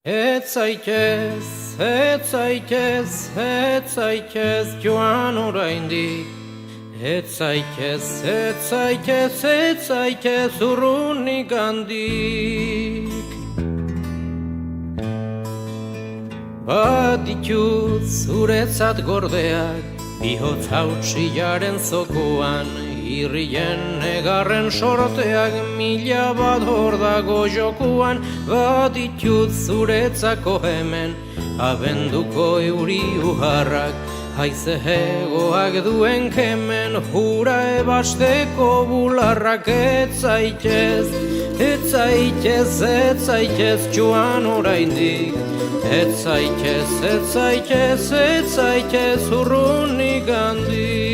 Ez zaitez joan oraindik. Ez zaitez urrunik handik. Baditut zuretzat gordeak, bihotz hautsillaren zokoan, irrien negarren sorteak mila bat hor dago jokuan. Baditut zuretzako hemen, abenduko euri uharrak, haize hegoak duen kemen, hura ebasteko bularrak. Ez zaitez joan oraindik. Ez zaitez urrunik handik.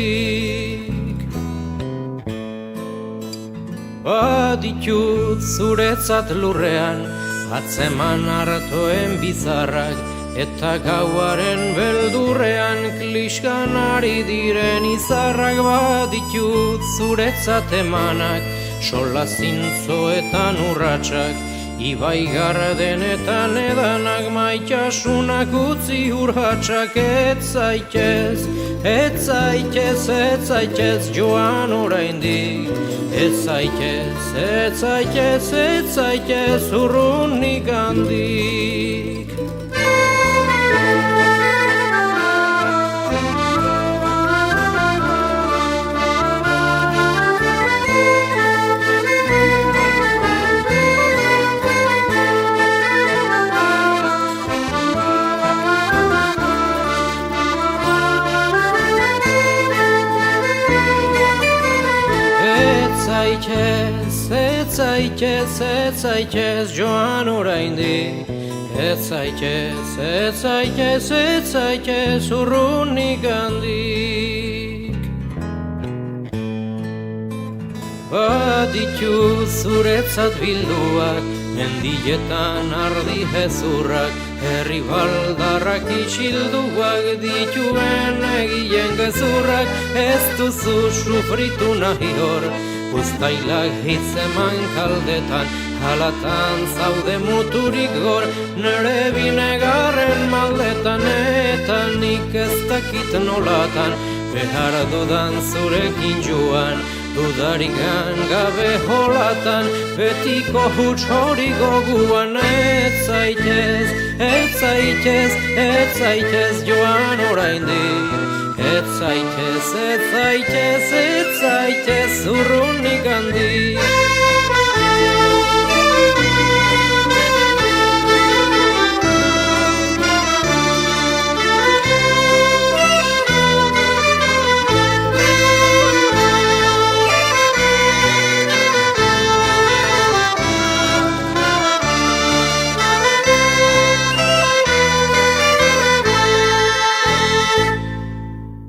Baditut zuretzat lurrean, atzeman hartoen bizarrak, eta gauaren beldurrean kliskan ari diren izarrak. Baditut zuretzat emanak, sola zintzoetan urratsak, ibai gardenetan edanak, maitasunak utzi urratsak. Ez zaitez joan oraindik. Ez zaitez urrunik handik. Ez zaitez joan oraindik. Ez zaitez urrunik handik. Baditut zuretzat bilduak, mendietan ardi hezurrak, herri baldarrak itxilduak, dituen egien gezurrak. Ez duzu sufritu nahi hor, uztailak hitzeman kaldetan, halatan zaude muturik gor, nere binegarren maldetan. Eta nik ez dakit nolatan, behar dudan zurekin joan, dudarik gabe holatan, betiko huts hori goguan. Ez zaitez joan oraindik. Ez zaitez urrunik handik.